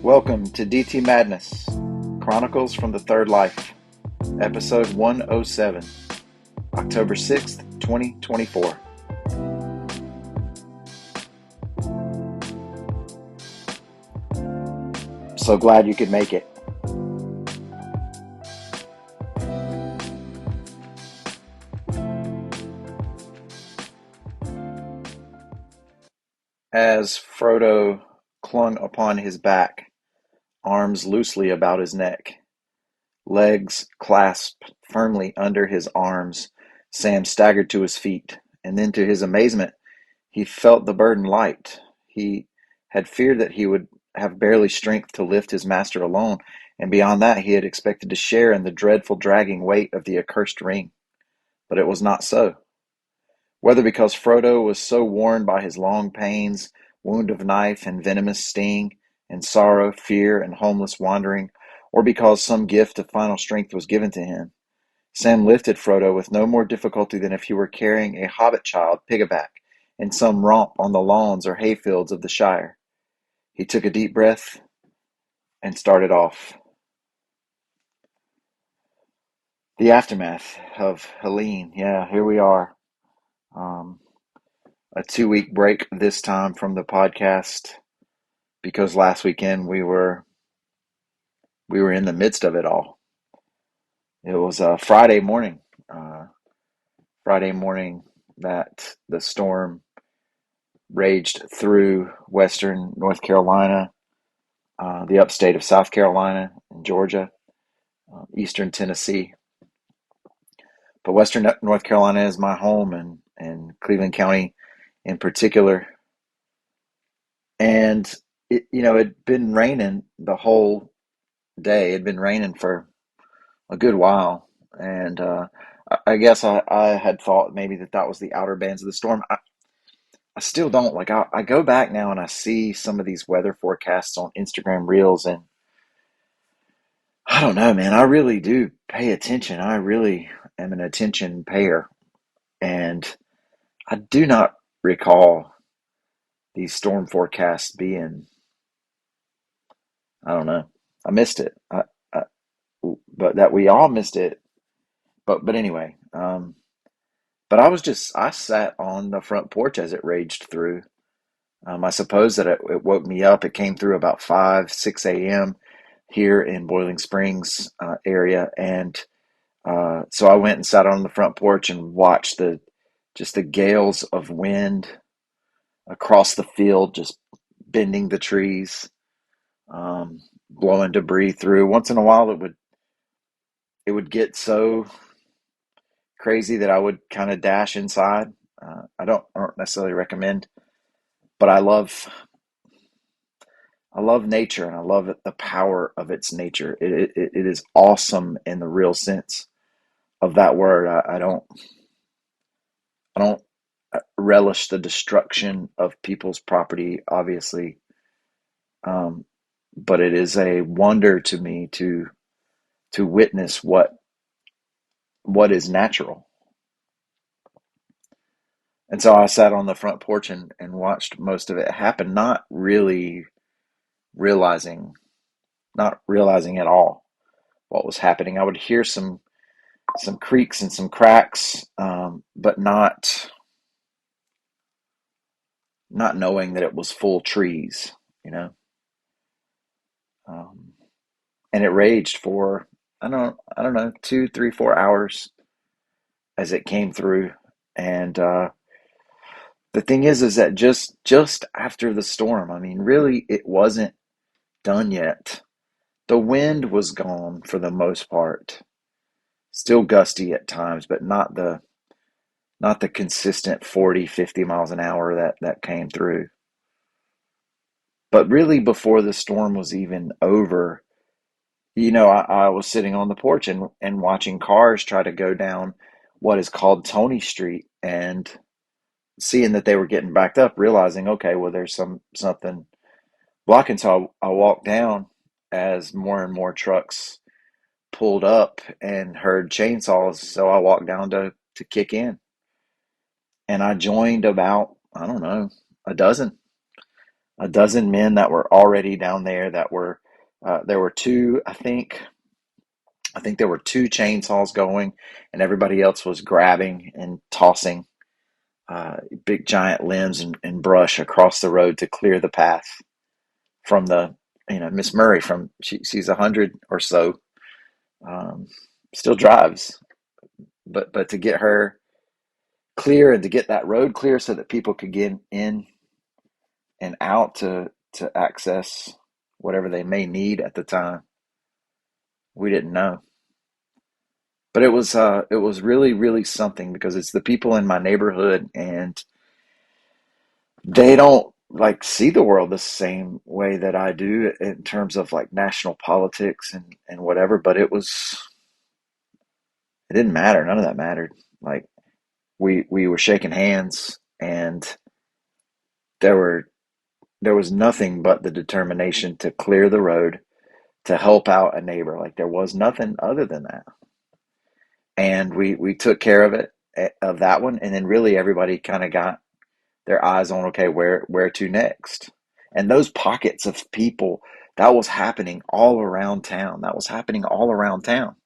Welcome to DT Madness, Chronicles from the Third Life, episode 107, October 6th, 2024. So glad you could make it. As Frodo clung upon his back, arms loosely about his neck, legs clasped firmly under his arms, Sam staggered to his feet, and then to his amazement, he felt the burden light. He had feared that he would have barely strength to lift his master alone, and beyond that he had expected to share in the dreadful dragging weight of the accursed ring. But it was not so. Whether because Frodo was so worn by his long pains, wound of knife and venomous sting, and sorrow, fear, and homeless wandering, or because some gift of final strength was given to him, Sam lifted Frodo with no more difficulty than if he were carrying a hobbit child piggyback in some romp on the lawns or hayfields of the Shire. He took a deep breath and started off. The aftermath of Helene. Yeah, here we are. A 2-week break this time from the podcast because last weekend we were in the midst of it all. It was a Friday morning that the storm raged through western North Carolina, the upstate of South Carolina and Georgia, eastern Tennessee. But western North Carolina is my home, and Cleveland County in particular. And it'd been raining the whole day. It'd been raining for a good while, and I guess I had thought maybe that was the outer bands of the storm. I still don't. Like, I go back now and I see some of these weather forecasts on Instagram Reels, and I don't know, man. I really do pay attention. I really am an attention payer, and I do not recall these storm forecasts being. I don't know. I missed it. But that we all missed it. But anyway. But I sat on the front porch as it raged through. I suppose that it woke me up. It came through about 5, 6 a.m. here in Boiling Springs area. And so I went and sat on the front porch and watched just the gales of wind across the field, just bending the trees, blowing debris through. Once in a while, it would get so crazy that I would kind of dash inside. I don't necessarily recommend, but I love nature, and I love the power of its nature. It is awesome in the real sense of that word. I don't relish the destruction of people's property, obviously, but it is a wonder to me to witness what is natural. And so I sat on the front porch and watched most of it happen, realizing, not realizing at all what was happening. I would hear some creaks and some cracks, but not knowing that it was full trees, you know. Um, and it raged for I don't know 2, 3, 4 hours as it came through. And the thing is that just after the storm, I mean, really, it wasn't done yet. The wind was gone for the most part, still gusty at times, but not the consistent 40, 50 miles an hour that came through. But really, before the storm was even over, I was sitting on the porch and watching cars try to go down what is called Tony Street, and seeing that they were getting backed up, realizing, okay, well, there's something blocking. So I walked down as more and more trucks pulled up and heard chainsaws. So I walked down to kick in, and I joined about, I don't know, a dozen. a dozen men that were already down there that were there were two, I think there were two chainsaws going, and everybody else was grabbing and tossing uh, big giant limbs and brush across the road to clear the path from the, Miss Murray, from she's 100 or so, um, still drives, but to get her clear and to get that road clear so that people could get in and out to access whatever they may need at the time, we didn't know. But it was really really something, because it's the people in my neighborhood, and they don't like see the world the same way that I do in terms of like national politics and whatever. But it didn't matter. None of that mattered. Like, we were shaking hands, and there were there was nothing but the determination to clear the road, to help out a neighbor. Like, there was nothing other than that. And we took care of it, of that one. And then really everybody kind of got their eyes on, okay, where to next. And those pockets of people, that was happening all around town. That was happening all around town.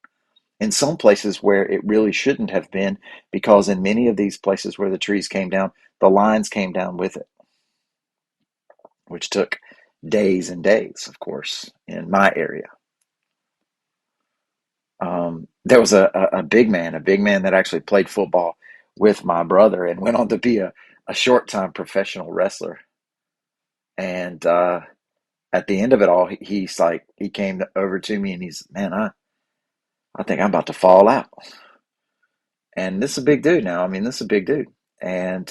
In some places where it really shouldn't have been, because in many of these places where the trees came down, the lines came down with it, which took days and days, of course, in my area. There was a big man that actually played football with my brother and went on to be a short time professional wrestler. And at the end of it all, he's like, he came over to me and he's, man, I think I'm about to fall out. And this is a big dude now. I mean, this is a big dude. And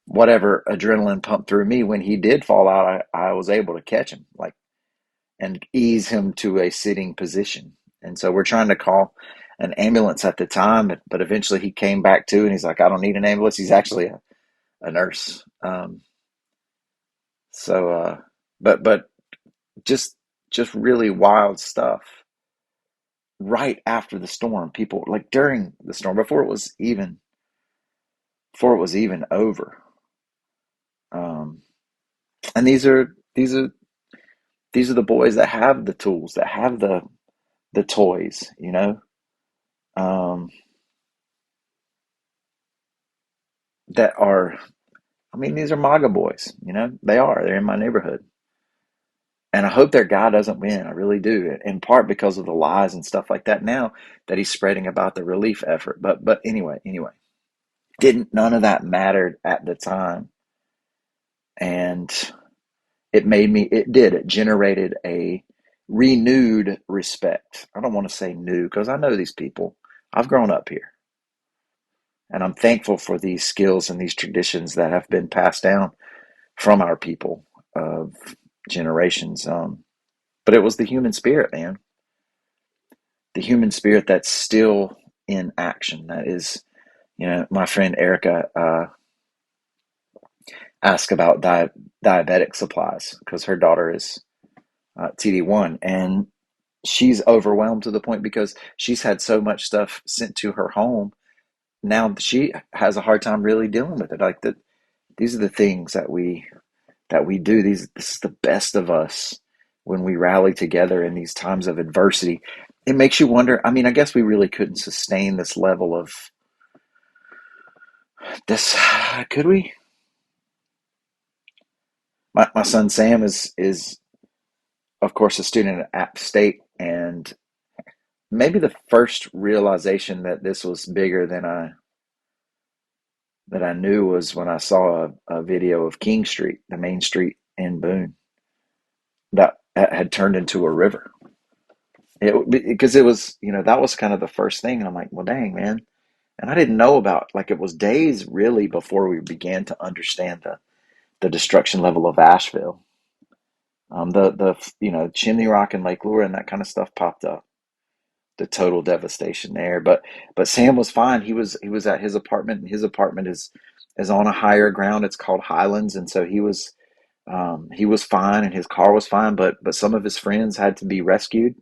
whatever adrenaline pumped through me when he did fall out, I was able to catch him, like, and ease him to a sitting position. And so we're trying to call an ambulance at the time, but eventually he came back to, and he's like, I don't need an ambulance. He's actually a nurse. So, but just really wild stuff. Right after the storm, people, like, during the storm, before it was even over. Um, and these are the boys that have the tools, that have the toys, um, that are, I mean, these are MAGA boys, they're in my neighborhood. And I hope their guy doesn't win. I really do. In part because of the lies and stuff like that now that he's spreading about the relief effort. But anyway, didn't none of that mattered at the time. And it generated a renewed respect. I don't want to say new, because I know these people. I've grown up here. And I'm thankful for these skills and these traditions that have been passed down from our people of generations. But it was the human spirit, man. The human spirit that's still in action. That is, my friend Erica asked about diabetic supplies, because her daughter is TD1, and she's overwhelmed to the point because she's had so much stuff sent to her home. Now she has a hard time really dealing with it. Like, these are the things that we do. This is the best of us when we rally together in these times of adversity. It makes you wonder. I mean, I guess we really couldn't sustain this level of this, could we? My son Sam is of course a student at App State, and maybe the first realization that this was bigger than I knew was when I saw a video of King Street, the main street in Boone, that had turned into a river. Because it was, that was kind of the first thing. And I'm like, well, dang, man. And I didn't know about, like, it was days really before we began to understand the destruction level of Asheville. Chimney Rock and Lake Lure and that kind of stuff popped up. The total devastation there. But Sam was fine. He was at his apartment, and his apartment is on a higher ground. It's called Highlands, and so he was fine, and his car was fine. But some of his friends had to be rescued.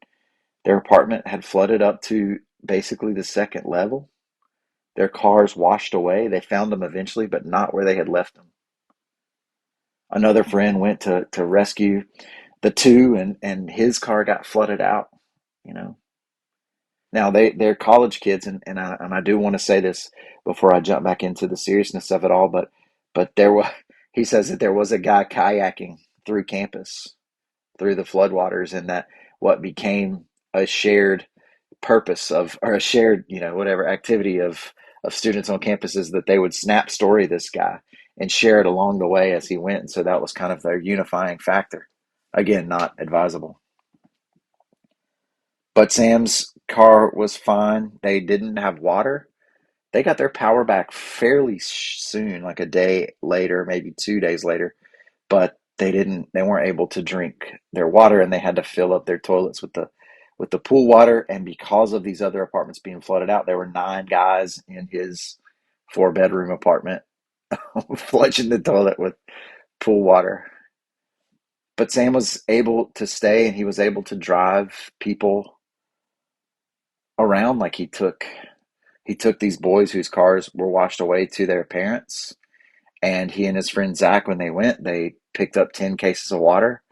Their apartment had flooded up to basically the second level. Their cars washed away. They found them eventually, but not where they had left them. Another friend went to rescue the two, and his car got flooded out. You know, now they're college kids, and I do want to say this before I jump back into the seriousness of it all, but there was he says that there was a guy kayaking through campus through the floodwaters, and that what became a shared purpose of, or a shared, whatever activity of students on campus, is that they would snap story this guy and share it along the way as he went, and so that was kind of their unifying factor. Again, not advisable. But Sam's car was fine. They didn't have water. They got their power back fairly soon, like a day later, maybe 2 days later, but they weren't able to drink their water, and they had to fill up their toilets with the pool water. And because of these other apartments being flooded out, there were 9 guys in his 4-bedroom apartment flushing the toilet with pool water. But Sam was able to stay, and he was able to drive people around. Like he took these boys whose cars were washed away to their parents, and he and his friend Zach, when they went, they picked up 10 cases of water.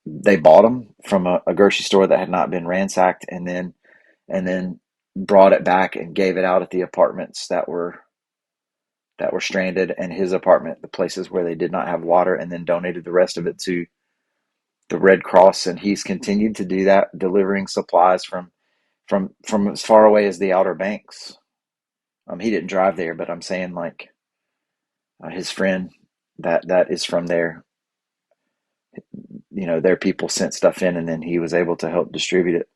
They bought them from a grocery store that had not been ransacked, and then brought it back and gave it out at the apartments that were stranded, and his apartment, the places where they did not have water, and then donated the rest of it to the Red Cross. And he's continued to do that, delivering supplies from as far away as the Outer Banks. He didn't drive there, but I'm saying, like, his friend that is from there, their people sent stuff in, and then he was able to help distribute it.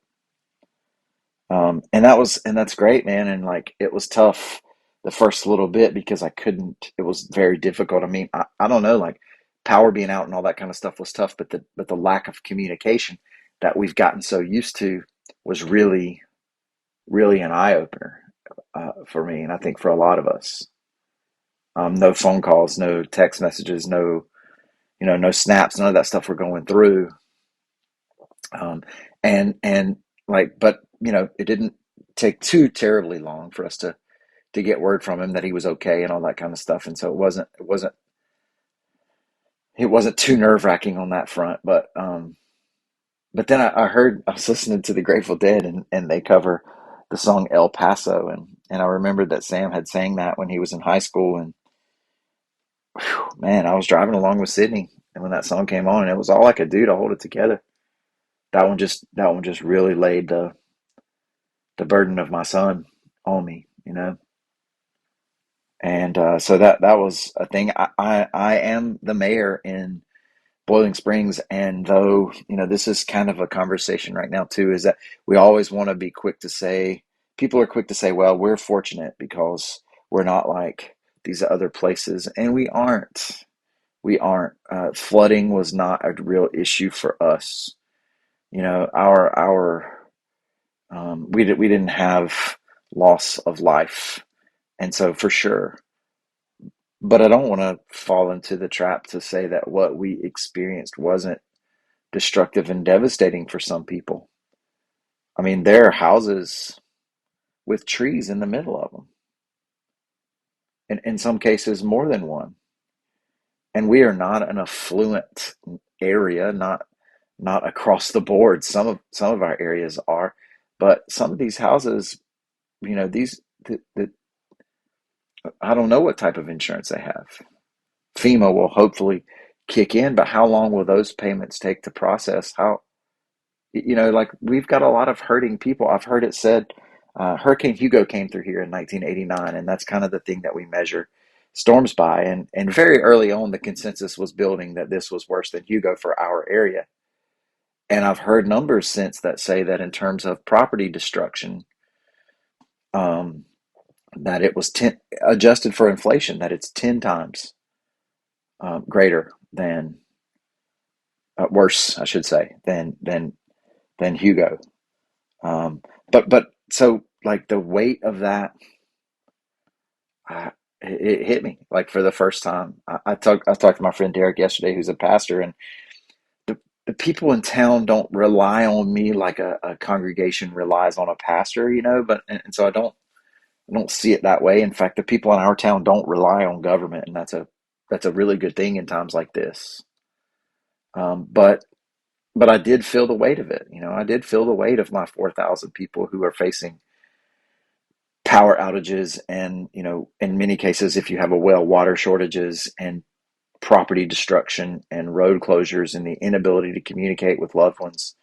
And that's great, man. And like, it was tough the first little bit because I couldn't. It was very difficult. I mean, I don't know, like, power being out and all that kind of stuff was tough, but the lack of communication that we've gotten so used to was really, really an eye opener, for me, and I think for a lot of us. No phone calls, no text messages, no snaps, none of that stuff we're going through. And like, but it didn't take too terribly long for us to get word from him that he was okay and all that kind of stuff. And so it wasn't too nerve wracking on that front. But then I was listening to the Grateful Dead, and they cover the song El Paso, and I remembered that Sam had sang that when he was in high school. And whew, man, I was driving along with Sydney, and when that song came on, and it was all I could do to hold it together. That one just really laid the burden of my son on me. And so that was a thing. I am the mayor in Boiling Springs, and though this is kind of a conversation right now too, is that we always want to be quick to say, people are quick to say, well, we're fortunate because we're not like these other places, and we aren't. We aren't. Flooding was not a real issue for us. Our we didn't have loss of life, and so for sure. But I don't want to fall into the trap to say that what we experienced wasn't destructive and devastating for some people. I mean, there are houses with trees in the middle of them, and in some cases, more than one. And we are not an affluent area, not across the board. Some of our areas are, but some of these houses, these I don't know what type of insurance they have. FEMA will hopefully kick in, but how long will those payments take to process? Like, we've got a lot of hurting people. I've heard it said, Hurricane Hugo came through here in 1989, and that's kind of the thing that we measure storms by. And very early on, the consensus was building that this was worse than Hugo for our area. And I've heard numbers since that say that in terms of property destruction, um, that it was adjusted for inflation, that it's 10 times greater than, worse, I should say, than Hugo. Um, but so, like, the weight of that, uh, it hit me like for the first time. I talked to my friend Derek yesterday, who's a pastor, and the people in town don't rely on me like a congregation relies on a pastor, But and so I don't see it that way. In fact, the people in our town don't rely on government, and that's a really good thing in times like this. But I did feel the weight of it. I did feel the weight of my 4,000 people who are facing power outages, and in many cases, if you have a well, water shortages and property destruction and road closures and the inability to communicate with loved ones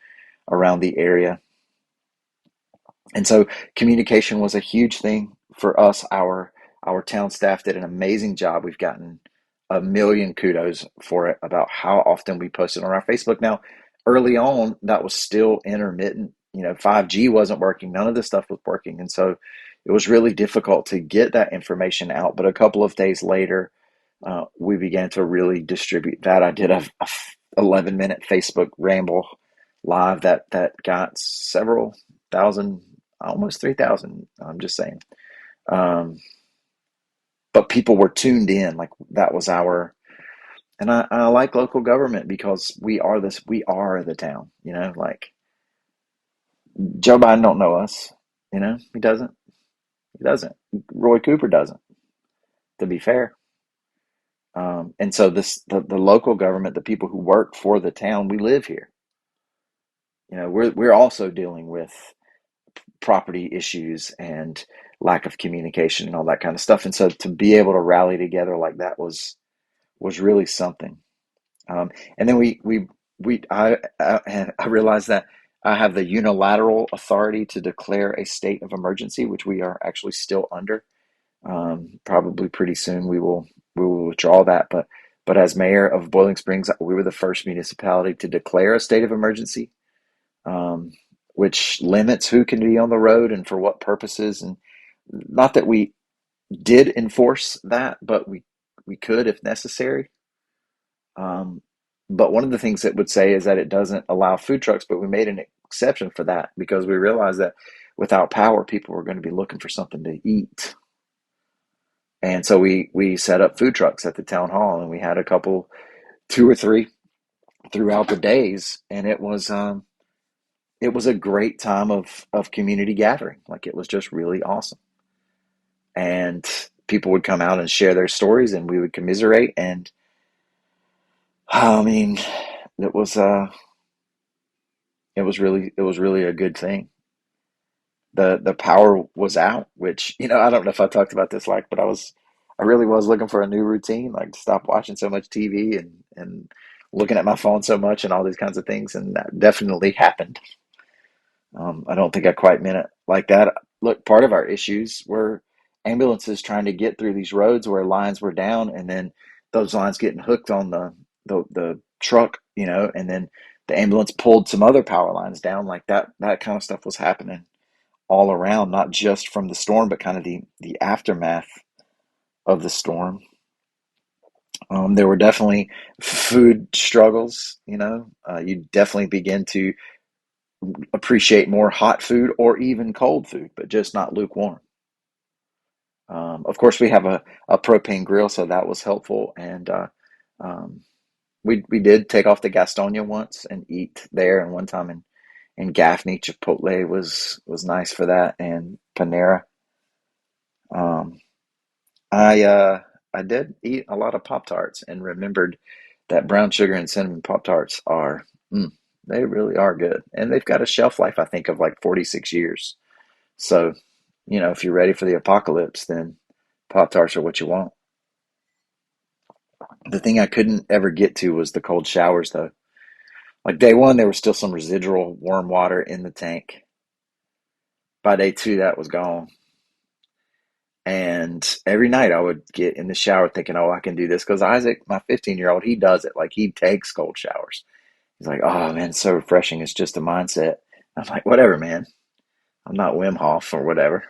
around the area. And so communication was a huge thing for us. Our town staff did an amazing job. We've gotten a million kudos for it about how often we posted on our Facebook. Now, early on, that was still intermittent. 5G wasn't working. None of this stuff was working. And so it was really difficult to get that information out. But a couple of days later, we began to really distribute that. I did a 11-minute Facebook ramble live that got several thousand, almost 3,000. I'm just saying. Um, but people were tuned in. Like that was our, and I like local government because we are the town. Like Joe Biden don't know us. He doesn't. He doesn't. Roy Cooper doesn't. To be fair. And so the local government, the people who work for the town, we live here. We're also dealing with property issues and lack of communication and all that kind of stuff. And so to be able to rally together like that was really something. And then I realized that I have the unilateral authority to declare a state of emergency, which we are actually still under. Probably pretty soon we will withdraw that, but as mayor of Boiling Springs, we were the first municipality to declare a state of emergency, um, which limits who can be on the road and for what purposes. And not that we did enforce that, but we could if necessary. Um, but one of the things it would say is that it doesn't allow food trucks, but we made an exception for that because we realized that without power, people were going to be looking for something to eat. And so we set up food trucks at the town hall, and we had a couple, two or three throughout the days, and it was a great time of community gathering. Like it was just really awesome, and people would come out and share their stories, and we would commiserate. And I mean, it was it was really a good thing. The power was out, which I don't know if I talked about this, like, but I really was looking for a new routine, like to stop watching so much TV and looking at my phone so much and all these kinds of things, and that definitely happened. I don't think I quite meant it like that. Look, part of our issues were ambulances trying to get through these roads where lines were down, and then those lines getting hooked on the truck, and then the ambulance pulled some other power lines down, like that kind of stuff was happening all around, not just from the storm, but kind of the aftermath of the storm. There were definitely food struggles. You definitely begin to appreciate more hot food or even cold food, but just not lukewarm. Of course, we have a propane grill, so that was helpful. And um, we did take off the Gastonia once and eat there, and one time in Gaffney, Chipotle was nice for that, and Panera. Um, I did eat a lot of Pop Tarts and remembered that brown sugar and cinnamon Pop Tarts are they really are good, and they've got a shelf life I think of like 46 years. So if you're ready for the apocalypse, then Pop Tarts are what you want. The thing I couldn't ever get to was the cold showers though. Like day one, there was still some residual warm water in the tank. By day two, that was gone. And every night I would get in the shower thinking, oh, I can do this. Because Isaac, my 15-year-old, he does it. Like he takes cold showers. He's like, oh man, it's so refreshing. It's just a mindset. I'm like, whatever, man. I'm not Wim Hof or whatever.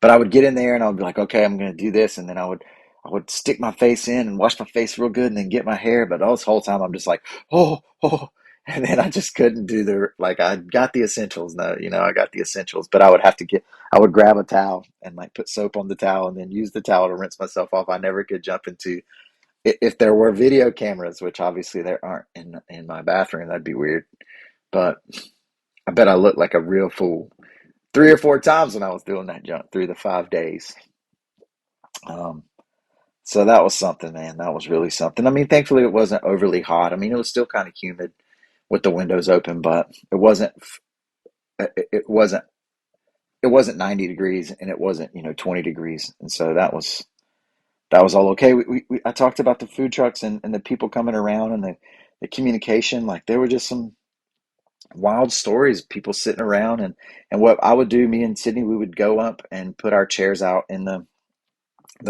But I would get in there and I would be like, okay, I'm going to do this. And then I would stick my face in and wash my face real good and then get my hair. But this whole time I'm just like, oh, oh. And then I just couldn't do like, I got the essentials. No, I got the essentials, but I would grab a towel and like put soap on the towel and then use the towel to rinse myself off. I never could jump into, if there were video cameras, which obviously there aren't in my bathroom, that'd be weird. But I bet I looked like a real fool 3 or 4 times when I was doing that jump through the 5 days. Um, So that was something, man. That was really something. I mean, thankfully it wasn't overly hot. I mean, it was still kind of humid with the windows open, but it wasn't it wasn't 90 degrees and it wasn't 20 degrees, and so that was all okay. I talked about the food trucks and the people coming around and the communication. Like there were just some wild stories, people sitting around, and what I would do, me and Sydney, we would go up and put our chairs out in the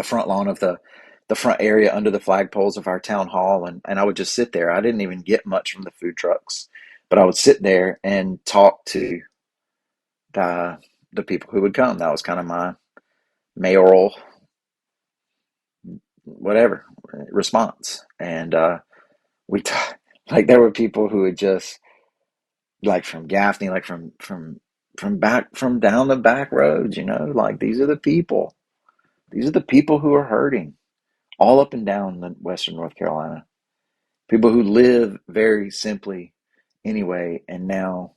front lawn of the front area under the flagpoles of our town hall, and I would just sit there. I didn't even get much from the food trucks, but I would sit there and talk to the the people who would come. That was kind of my mayoral whatever response. And we t- like there were people who would just like from Gaffney, like from down the back roads, like these are the people who are hurting all up and down the Western North Carolina. People who live very simply anyway, and now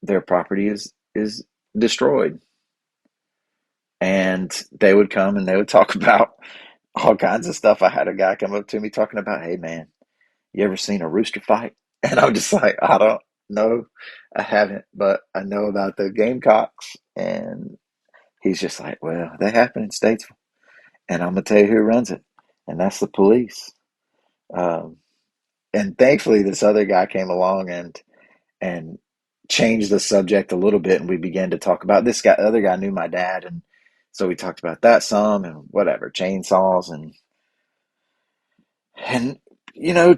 their property is destroyed. And they would come and they would talk about all kinds of stuff. I had a guy come up to me talking about, hey man, you ever seen a rooster fight? And I'm just like, I don't know. I haven't, but I know about the Gamecocks. And he's just like, well, they happen in Statesville. And I'm going to tell you who runs it. And that's the police. Um, and thankfully, this other guy came along and changed the subject a little bit. And we began to talk about this guy. The other guy knew my dad. And so we talked about that some and whatever, chainsaws and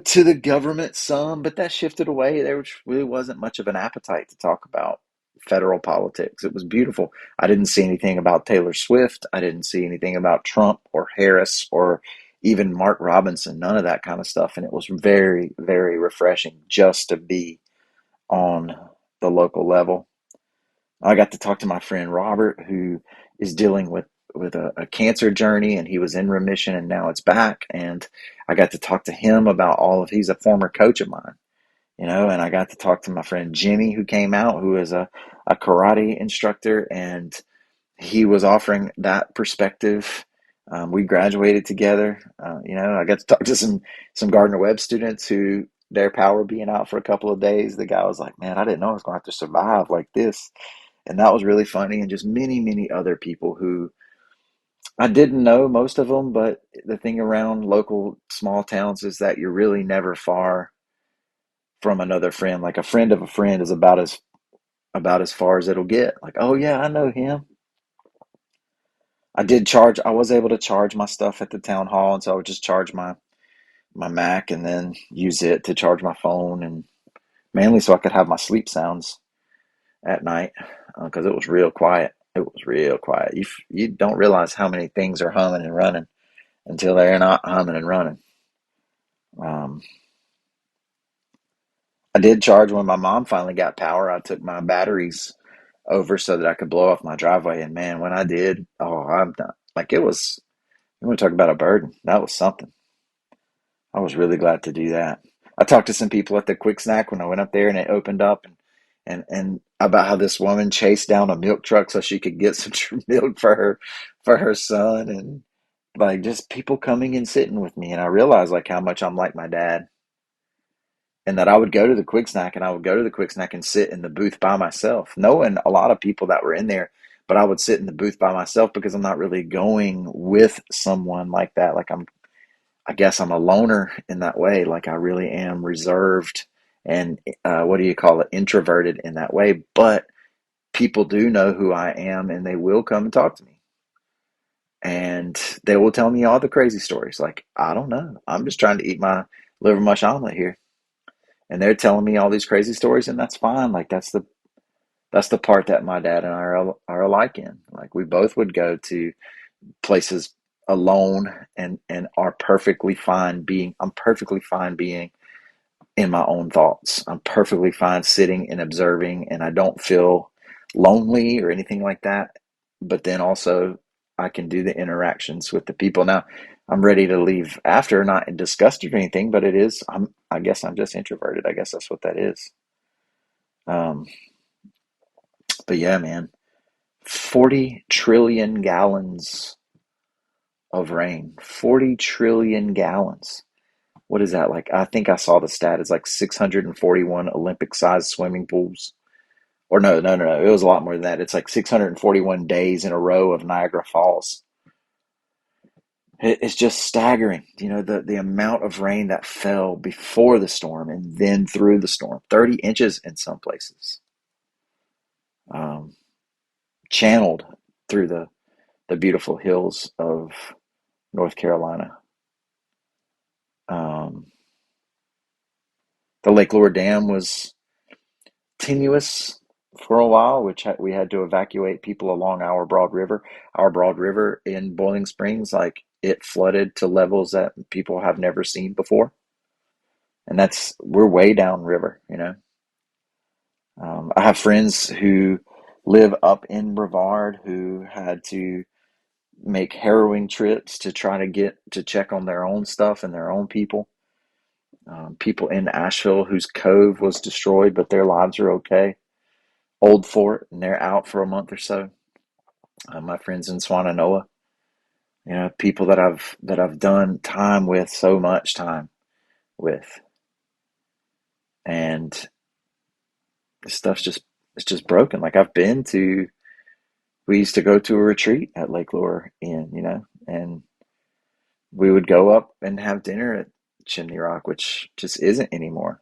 to the government some, but that shifted away. There really wasn't much of an appetite to talk about federal politics. It was beautiful. I didn't see anything about Taylor Swift. I didn't see anything about Trump or Harris or even Mark Robinson, none of that kind of stuff. And it was very, very refreshing just to be on the local level. I got to talk to my friend Robert, who is dealing with a cancer journey, and he was in remission, and now it's back. And I got to talk to him about all of. He's a former coach of mine, and I got to talk to my friend Jimmy, who came out, who is a karate instructor, and he was offering that perspective. We graduated together. I got to talk to some Gardner Webb students who their power being out for a couple of days. The guy was like, "Man, I didn't know I was going to have to survive like this." And that was really funny, and just many, many other people who I didn't know most of them, but the thing around local small towns is that you're really never far from another friend. Like a friend of a friend is about as far as it'll get. Like, oh yeah, I know him. I was able to charge my stuff at the town hall, and so I would just charge my Mac and then use it to charge my phone, and mainly so I could have my sleep sounds at night because it was real quiet. It was real quiet. You don't realize how many things are humming and running until they're not humming and running. Um, I did charge when my mom finally got power. I took my batteries over so that I could blow off my driveway, and man, when I did, oh, I'm done. Like it was. You want to talk about a burden? That was something. I was really glad to do that. I talked to some people at the Quick Snack when I went up there and it opened up and about how this woman chased down a milk truck so she could get some milk for her son and like just people coming and sitting with me and I realized like how much I'm like my dad and that I would go to the Quick Snack and I would go to the Quick Snack and sit in the booth by myself, knowing a lot of people that were in there, but I would sit in the booth by myself because I'm not really going with someone like that. Like I guess I'm a loner in that way. Like I really am reserved and what do you call it? Introverted in that way. But people do know who I am and they will come and talk to me. And they will tell me all the crazy stories. Like, I don't know. I'm just trying to eat my liver mush omelet here. And they're telling me all these crazy stories and that's fine. Like that's the part that my dad and I are alike in. Like we both would go to places alone and are perfectly fine being I'm perfectly fine being in my own thoughts. I'm perfectly fine sitting and observing and I don't feel lonely or anything like that. But then also I can do the interactions with the people. Now I'm ready to leave after, not disgusted or anything, but I guess I'm just introverted. I guess that's what that is. Um, but yeah, man, 40 trillion gallons of rain. 40 trillion gallons. What is that like? I think I saw the stat. It's like 641 Olympic-sized swimming pools. Or no, no, no, no. It was a lot more than that. It's like 641 days in a row of Niagara Falls. It's just staggering, the amount of rain that fell before the storm and then through the storm. 30 inches in some places, um, channeled through the beautiful hills of North Carolina. Um, the Lake Lure Dam was tenuous for a while, which we had to evacuate people along our Broad River. Our Broad River in Boiling Springs, like it flooded to levels that people have never seen before. And we're way downriver. I have friends who live up in Brevard who had to make harrowing trips to try to get to check on their own stuff and their own people. People in Asheville whose cove was destroyed, but their lives are okay. Old Fort, and they're out for a month or so. My friends in Swannanoa, people that I've done time with, so much time with, and this stuff's just it's just broken. Like we used to go to a retreat at Lake Lure Inn, and we would go up and have dinner at Chimney Rock, which just isn't anymore.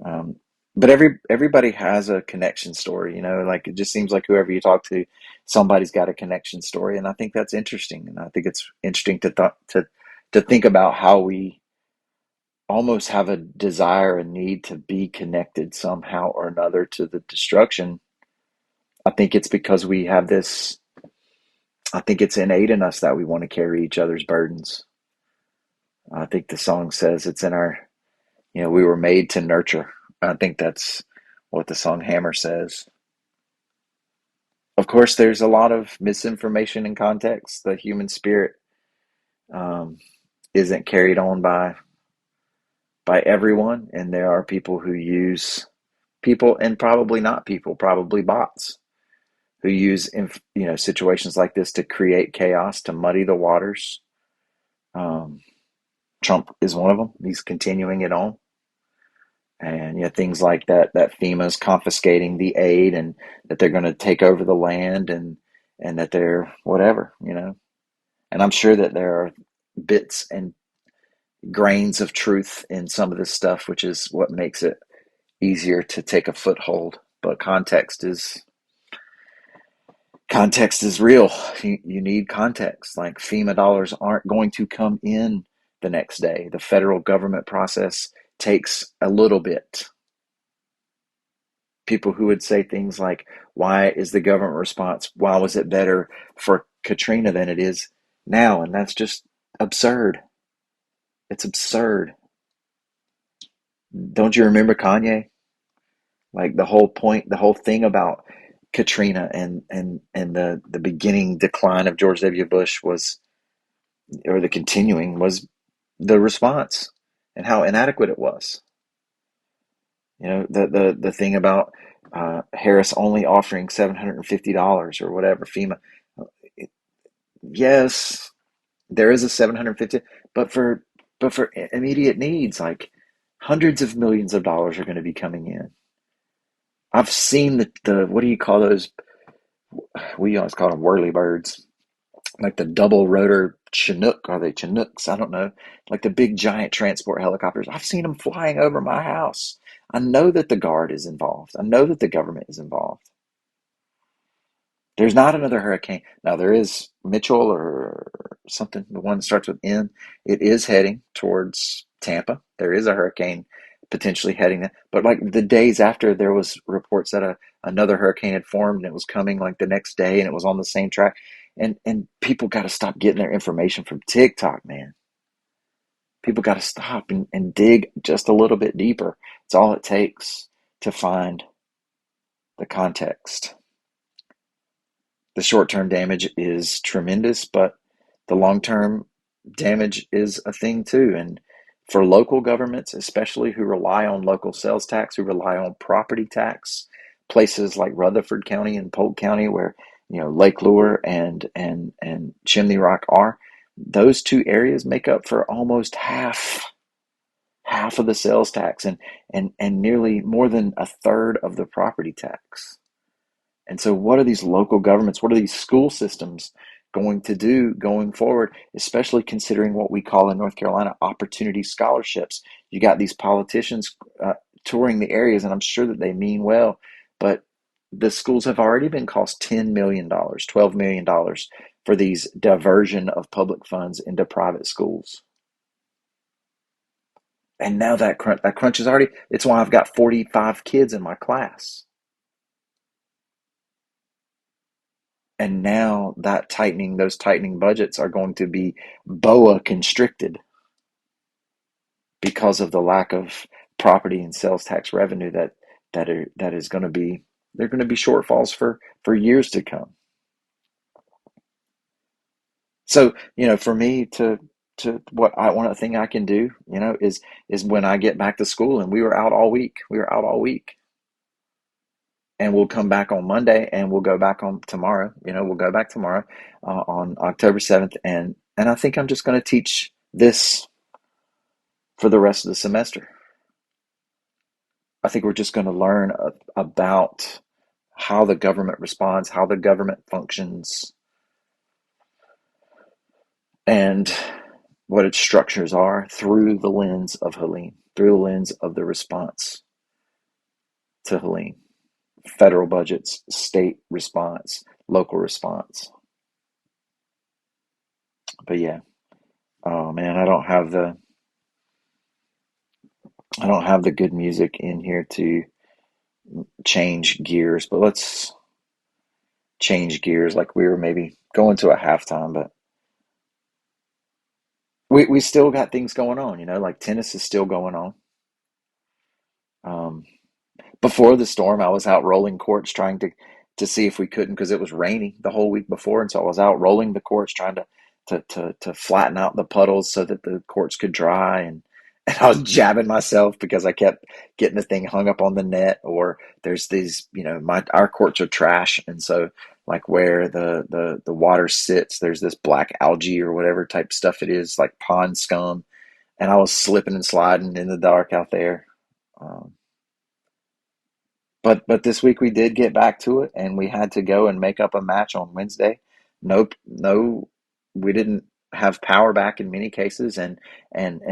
Um, but everybody has a connection story, like it just seems like whoever you talk to, somebody's got a connection story, and I think that's interesting. And I think it's interesting to think about how we almost have a desire and need to be connected somehow or another to the destruction. I think it's because we have this. I think it's innate in us that we want to carry each other's burdens. I think the song says it's in our, we were made to nurture. I think that's what the song Hammer says. Of course, there's a lot of misinformation in context. The human spirit um, isn't carried on by everyone, and there are people who use people, and probably not people, probably bots, who use situations like this to create chaos, to muddy the waters. Um, Trump is one of them. He's continuing it on. And things like that FEMA's confiscating the aid, and that they're going to take over the land, and that they're whatever. And I'm sure that there are bits and grains of truth in some of this stuff, which is what makes it easier to take a foothold. But context is real. You need context. Like FEMA dollars aren't going to come in the next day. The federal government process takes a little bit. People who would say things like, why is the government response, why was it better for Katrina than it is now? And that's just absurd. It's absurd. Don't you remember Kanye? Like the whole point, the whole thing about Katrina and the beginning decline of George W. Bush was, or the continuing was, the response and how inadequate it was. The thing about Harris only offering $750 or whatever FEMA. Yes, there is a 750, but for immediate needs, like hundreds of millions of dollars are going to be coming in. I've seen the what do you call those? We always call them whirly birds, like the double rotor Chinook. Are they Chinooks? I don't know. Like the big giant transport helicopters. I've seen them flying over my house. I know that the Guard is involved. I know that the government is involved. There's not another hurricane. Now there is Mitchell or something, the one that starts with N. It is heading towards Tampa. There is a hurricane potentially heading there. But like the days after, there was reports that another hurricane had formed and it was coming like the next day, and it was on the same track. And people got to stop getting their information from TikTok, man. People got to stop and dig just a little bit deeper. It's all it takes to find the context. The short-term damage is tremendous, but the long-term damage is a thing too. And for local governments, especially who rely on local sales tax, who rely on property tax, places like Rutherford County and Polk County, where Lake Lure and Chimney Rock are, those two areas make up for almost half of the sales tax and nearly more than a third of the property tax. And so, what are these local governments, what are these school systems going to do going forward, especially considering what we call in North Carolina opportunity scholarships? You got these politicians touring the areas, and I'm sure that they mean well, but the schools have already been cost $10 million, $12 million for these diversion of public funds into private schools. And now that crunch is already, it's why I've got 45 kids in my class. And now those tightening budgets are going to be boa constricted because of the lack of property and sales tax revenue that is going to be, they're going to be shortfalls for years to come. So, for me to what I one thing I can do, is when I get back to school, and we were out all week. We were out all week. And we'll come back on Monday, and we'll go back on tomorrow. We'll go back tomorrow on October 7th, and I think I'm just going to teach this for the rest of the semester. I think we're just going to learn about how the government responds, how the government functions, and what its structures are through the lens of Helene, through the lens of the response to Helene. Federal budgets, state response, local response. But yeah, oh man, I don't have the good music in here to change gears, but let's change gears like we were maybe going to a halftime, but we still got things going on, like tennis is still going on. Um, Before the storm, I was out rolling courts trying to see if we couldn't, because it was raining the whole week before, and so I was out rolling the courts trying to flatten out the puddles so that the courts could dry, and I was jabbing myself because I kept getting the thing hung up on the net, or there's these, our courts are trash, and so like where the water sits, there's this black algae or whatever type stuff it is, like pond scum, and I was slipping and sliding in the dark out there. Um, but this week we did get back to it, and we had to go and make up a match on Wednesday. Nope, no, we didn't have power back in many cases, and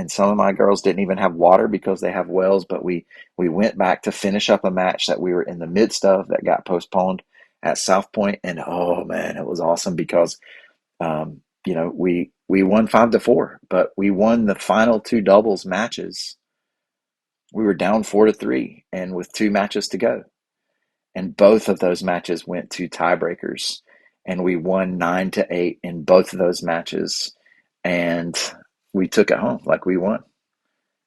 some of my girls didn't even have water because they have wells. But we went back to finish up a match that we were in the midst of that got postponed at South Point, and oh man, it was awesome because we won 5-4, but we won the final two doubles matches. We were down 4-3, and with two matches to go. And both of those matches went to tiebreakers, and we won 9-8 in both of those matches, and we took it home like we won,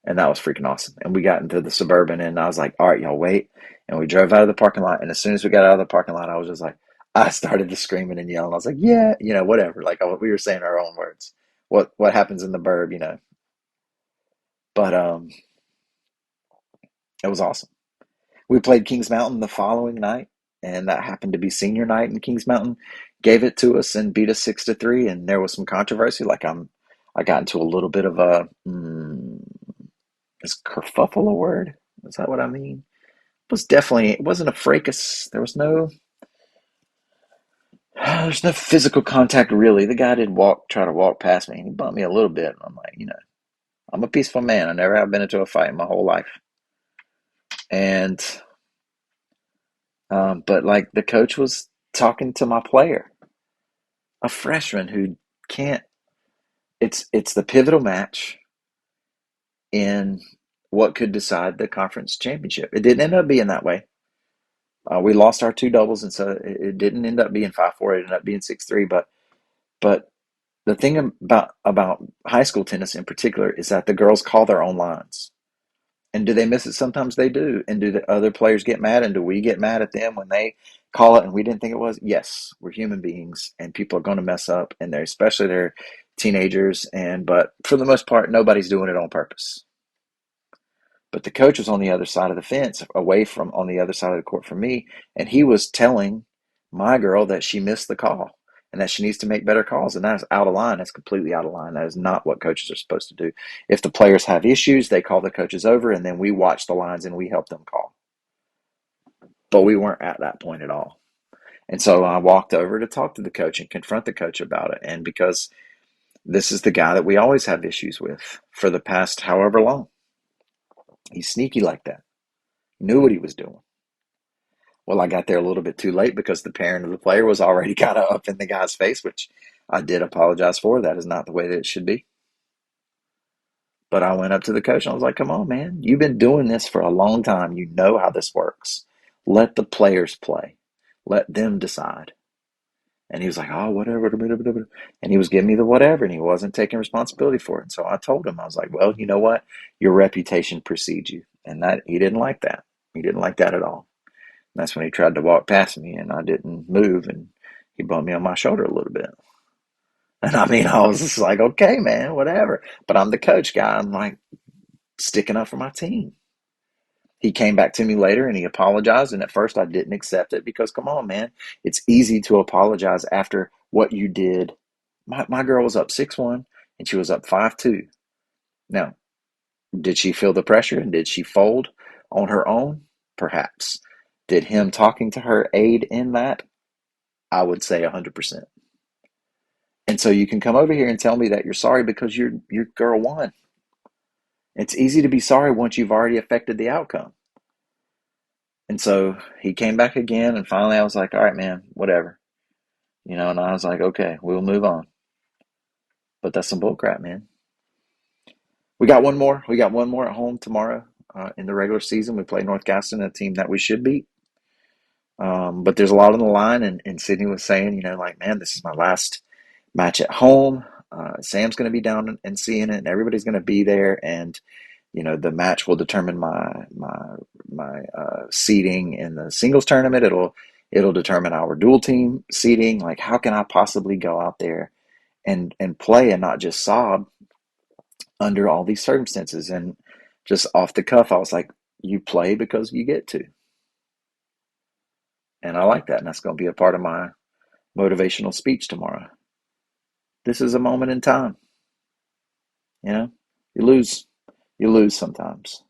and that was freaking awesome. And we got into the Suburban, and I was like, all right, y'all wait. And we drove out of the parking lot, and as soon as we got out of the parking lot, I was just like, I started to screaming and yelling. I was like, yeah, whatever, like we were saying our own words, what happens in the burb. But it was awesome. We played Kings Mountain the following night, and that happened to be senior night. And Kings Mountain gave it to us and beat us 6-3. And there was some controversy. I got into a little bit of a is kerfuffle a word? Is that what I mean? It wasn't a fracas. There's no physical contact really. The guy did try to walk past me, and he bumped me a little bit. I'm like, I'm a peaceful man. I never have been into a fight in my whole life, and but like the coach was talking to my player, a freshman who can't. It's the pivotal match in what could decide the conference championship. It didn't end up being that way. We lost our two doubles, and so it didn't end up being 5-4. It ended up being 6-3. But the thing about high school tennis in particular is that the girls call their own lines. And do they miss it? Sometimes they do. And do the other players get mad? And do we get mad at them when they call it and we didn't think it was? Yes, we're human beings, and people are going to mess up, and they're teenagers. But for the most part, nobody's doing it on purpose. But the coach was on the other side of the fence, on the other side of the court from me, and he was telling my girl that she missed the call and that she needs to make better calls. And that's out of line. That's completely out of line. That is not what coaches are supposed to do. If the players have issues, they call the coaches over and then we watch the lines and we help them call. But we weren't at that point at all. And so I walked over to talk to the coach and confront the coach about it. And because this is the guy that we always have issues with for the past however long, he's sneaky like that. He knew what he was doing. Well, I got there a little bit too late because the parent of the player was already kind of up in the guy's face, which I did apologize for. That is not the way that it should be. But I went up to the coach and I was like, come on, man. You've been doing this for a long time. You know how this works. Let the players play, let them decide. And he was like, oh, whatever. And he was giving me the whatever, and he wasn't taking responsibility for it. And so I told him, I was like, well, you know what? Your reputation precedes you. And that he didn't like that. He didn't like that at all. And that's when he tried to walk past me, and I didn't move, and he bumped me on my shoulder a little bit. And I mean, I was just like, okay, man, whatever. But I'm the coach guy. I'm like sticking up for my team. He came back to me later and he apologized. And at first, I didn't accept it because, come on, man, it's easy to apologize after what you did. My girl was up 6-1 and she was up 5-2. Now, did she feel the pressure and did she fold on her own? Perhaps. Did him talking to her aid in that? I would say 100%. And so you can come over here and tell me that you're sorry because your girl won. It's easy to be sorry once you've already affected the outcome. And so he came back again, and finally I was like, all right, man, whatever. And I was like, okay, we'll move on. But that's some bullcrap, man. We got one more. We got one more at home tomorrow in the regular season. We play North Gaston, a team that we should beat. But there's a lot on the line, and Sydney was saying, like, man, this is my last match at home. Sam's going to be down and seeing it, and everybody's going to be there, and the match will determine my seeding in the singles tournament. It'll determine our dual team seeding. Like, how can I possibly go out there and play and not just sob under all these circumstances? And just off the cuff, I was like, you play because you get to. And I like that, and that's going to be a part of my motivational speech tomorrow. This is a moment in time. You know, you lose sometimes,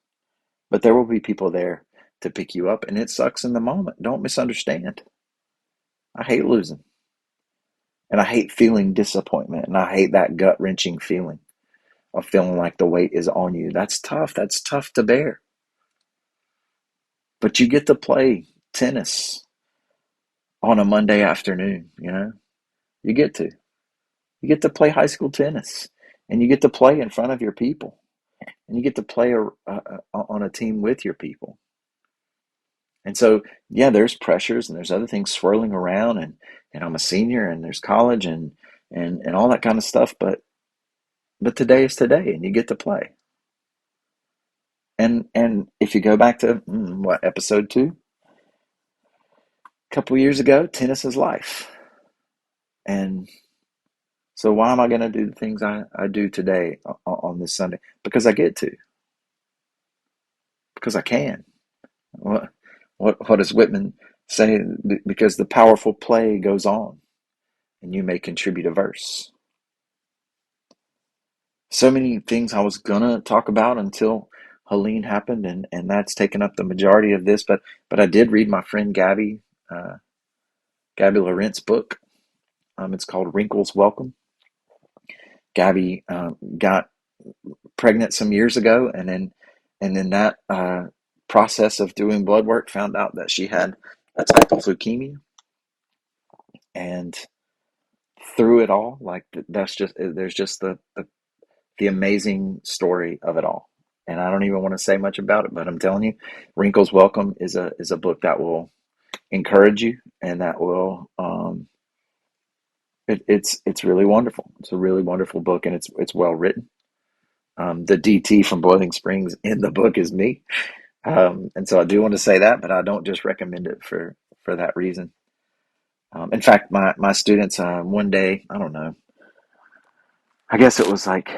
but there will be people there to pick you up, and it sucks in the moment. Don't misunderstand. I hate losing, and I hate feeling disappointment, and I hate that gut wrenching feeling of feeling like the weight is on you. That's tough. That's tough to bear. But you get to play tennis on a Monday afternoon. You get to. You get to play high school tennis, and you get to play in front of your people, and you get to play on a team with your people. And so, yeah, there's pressures and there's other things swirling around, and I'm a senior, and there's college and all that kind of stuff. But today is today, and you get to play. And if you go back to what, episode 2, a couple years ago, tennis is life. And so why am I going to do the things I do today on this Sunday? Because I get to. Because I can. What does Whitman say? Because the powerful play goes on, and you may contribute a verse. So many things I was gonna talk about until Helene happened, and that's taken up the majority of this. But I did read my friend Gabby Laurent's book. It's called Wrinkles Welcome. Gabby got pregnant some years ago, and then that process of doing blood work found out that she had a type of leukemia, and through it all, like that's just there's just the amazing story of it all. And I don't even want to say much about it, but I'm telling you, Wrinkles Welcome is a book that will encourage you, and that will it's really wonderful. It's a really wonderful book, and it's well written. The DT from Boiling Springs in the book is me, and so I do want to say that, but I don't just recommend it for that reason. In fact, my students one day, I don't know, I guess it was like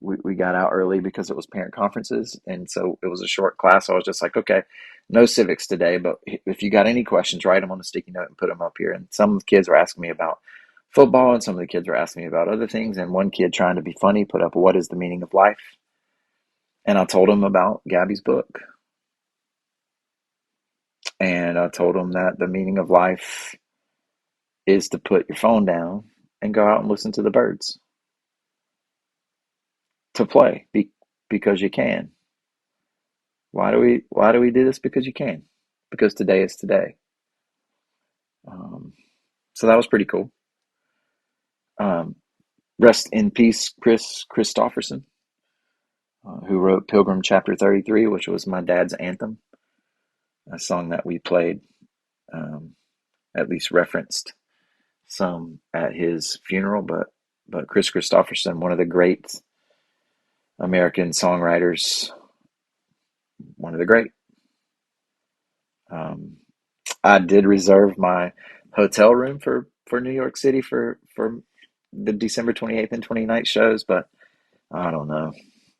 we got out early because it was parent conferences, and so it was a short class. So I was just like, okay, no civics today, but if you got any questions, write them on a sticky note and put them up here. And some of the kids were asking me about football, and some of the kids were asking me about other things. And one kid, trying to be funny, put up, "What is the meaning of life?" And I told him about Gabby's book, and I told him that the meaning of life is to put your phone down and go out and listen to the birds, to play because you can. Why do we do this? Because you can. Because today is today. Um, so that was pretty cool. Um, Rest in peace, Chris Christopherson, who wrote Pilgrim Chapter 33, which was my dad's anthem, a song that we played, um, at least referenced some at his funeral. But Chris Christopherson, one of the great American songwriters, one of the great. Um, I did reserve my hotel room for New York City for the December 28th and 29th shows, but I don't know.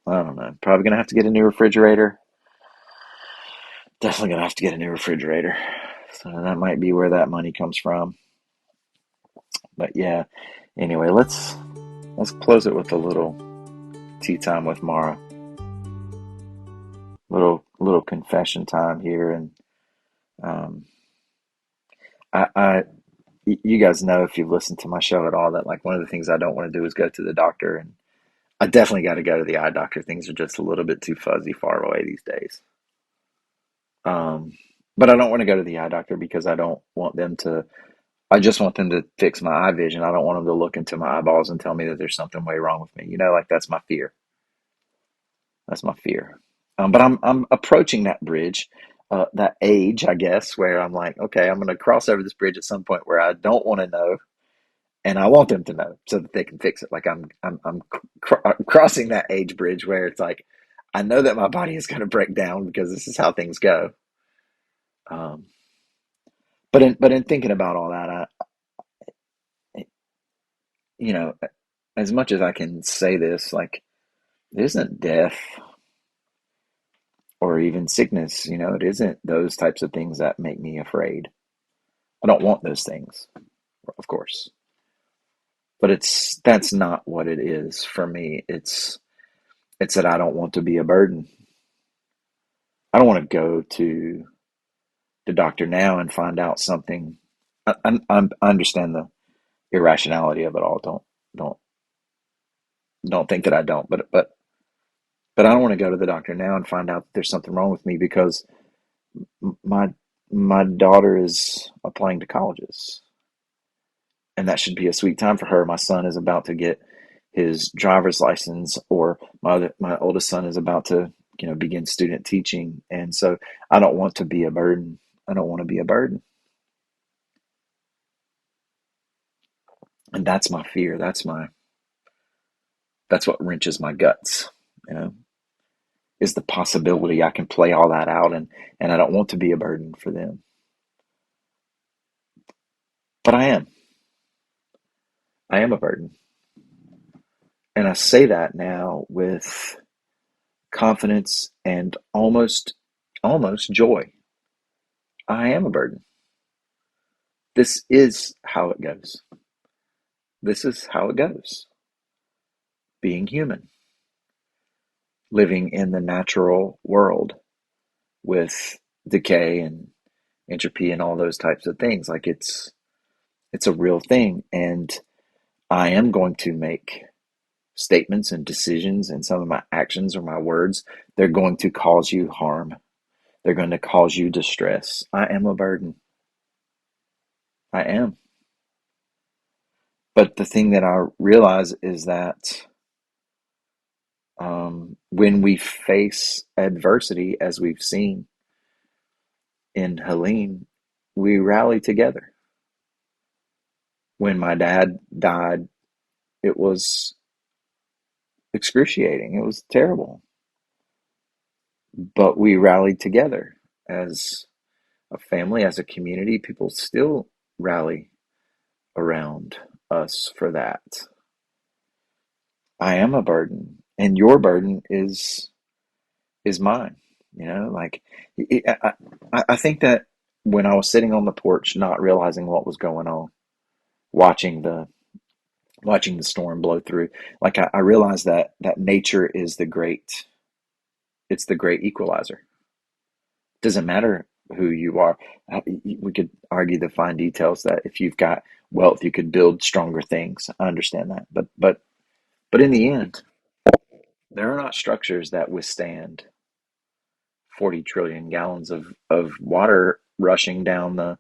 I don't know. Probably gonna have to get a new refrigerator. Definitely gonna have to get a new refrigerator. So that might be where that money comes from. But yeah. Anyway, let's close it with a little tea time with Mara. Little confession time here, and um, I you guys know, if you've listened to my show at all, that like one of the things I don't want to do is go to the doctor, and I definitely got to go to the eye doctor. Things are just a little bit too fuzzy far away these days. Um, but I don't want to go to the eye doctor because I don't want them to. I just want them to fix my eye vision. I don't want them to look into my eyeballs and tell me that there's something way wrong with me. Like that's my fear. That's my fear. But I'm approaching that bridge, that age, I guess, where I'm like, okay, I'm going to cross over this bridge at some point where I don't want to know, and I want them to know so that they can fix it. Like I'm crossing that age bridge where it's like I know that my body is going to break down because this is how things go. Um, but in thinking about all that, you know, as much as I can say this, like it isn't death or even sickness. It isn't those types of things that make me afraid. I don't want those things, of course, but that's not what it is for me. It's that I don't want to be a burden. I don't want to go to the doctor now and find out something. I understand the irrationality of it all. Don't don't think that I don't. But I don't want to go to the doctor now and find out that there's something wrong with me because my my daughter is applying to colleges, and that should be a sweet time for her. My son is about to get his driver's license, or my oldest son is about to begin student teaching, and so I don't want to be a burden. I don't want to be a burden, and that's my fear. That's what wrenches my guts. You know, is the possibility I can play all that out, and I don't want to be a burden for them, but I am a burden, and I say that now with confidence and almost joy. I am a burden. This is how it goes. This is how it goes. Being human, living in the natural world with decay and entropy and all those types of things. Like it's a real thing, and I am going to make statements and decisions, and some of my actions or my words, they're going to cause you harm. They're going to cause you distress. I am a burden. I am. But the thing that I realize is that when we face adversity, as we've seen in Helene, we rally together. When my dad died, it was excruciating. It was terrible. But we rallied together as a family, as a community. People still rally around us for that. I am a burden. and your burden is mine. Like I think that when I was sitting on the porch, not realizing what was going on, watching the watching the storm blow through, like I realized that nature is it's the great equalizer. Doesn't matter who you are. We could argue the fine details that if you've got wealth, you could build stronger things. I understand that, but in the end, there are not structures that withstand 40 trillion gallons of water rushing down the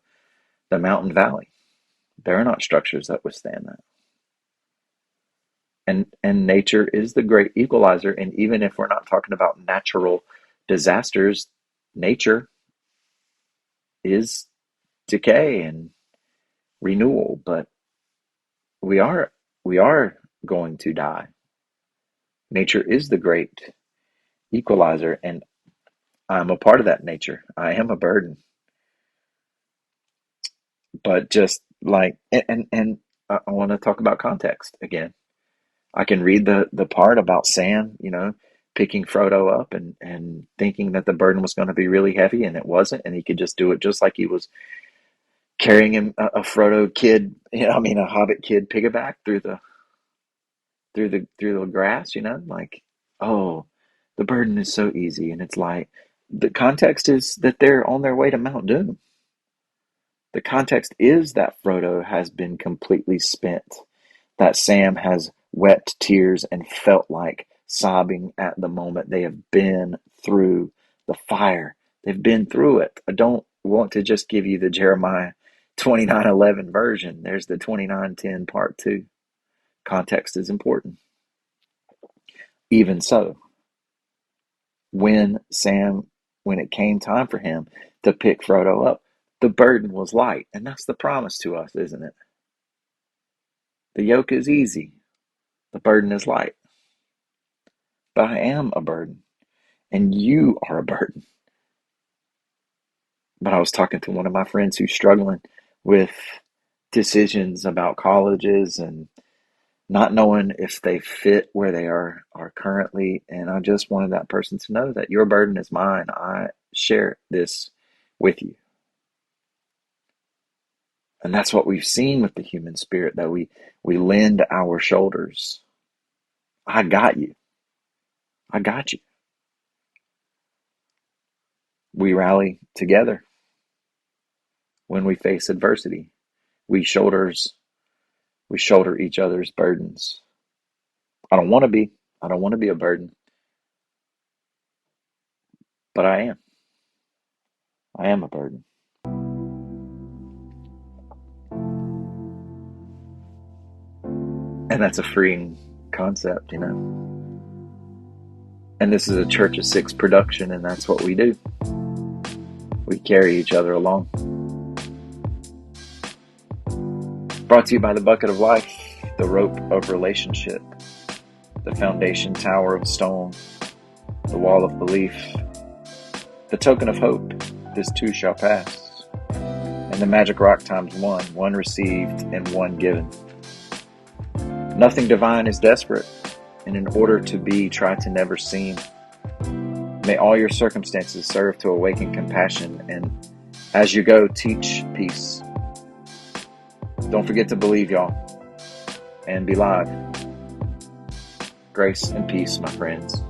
mountain valley. There are not structures that withstand that. And nature is the great equalizer. And even if we're not talking about natural disasters, nature is decay and renewal. But we are we are going to die. Nature is the great equalizer, and I'm a part of that nature. I am a burden. But just like and I want to talk about context again. I can read the part about Sam, picking Frodo up and thinking that the burden was going to be really heavy, and it wasn't, and he could just do it just like he was carrying him a Frodo kid, a Hobbit kid piggyback through the grass, like, oh, the burden is so easy, and it's like the context is that they're on their way to Mount Doom. The context is that Frodo has been completely spent, that Sam has wept tears and felt like sobbing at the moment. They have been through the fire. They've been through it. I don't want to just give you the Jeremiah 29:11 version. There's the 29:10 part 2. Context is important. Even so, when it came time for him to pick Frodo up, the burden was light. And that's the promise to us, isn't it? The yoke is easy. The burden is light. But I am a burden, and you are a burden. But I was talking to one of my friends who's struggling with decisions about colleges and not knowing if they fit where they are currently. And I just wanted that person to know that your burden is mine. I share this with you. And that's what we've seen with the human spirit, that we lend our shoulders. I got you. I got you. We rally together when we face adversity. We shoulder each other's burdens. I don't want to be. I don't want to be a burden, but I am. I am a burden. And that's a freeing concept, And this is a Church of Six production, and that's what we do. We carry each other along. Brought to you by the Bucket of Life, the rope of relationship, the foundation tower of stone, the wall of belief, the token of hope, this too shall pass, and the magic rock times one received and one given. Nothing divine is desperate, and in order to be, try to never seem. May all your circumstances serve to awaken compassion, and as you go, teach peace. Don't forget to believe, y'all, and be live. Grace and peace, my friends.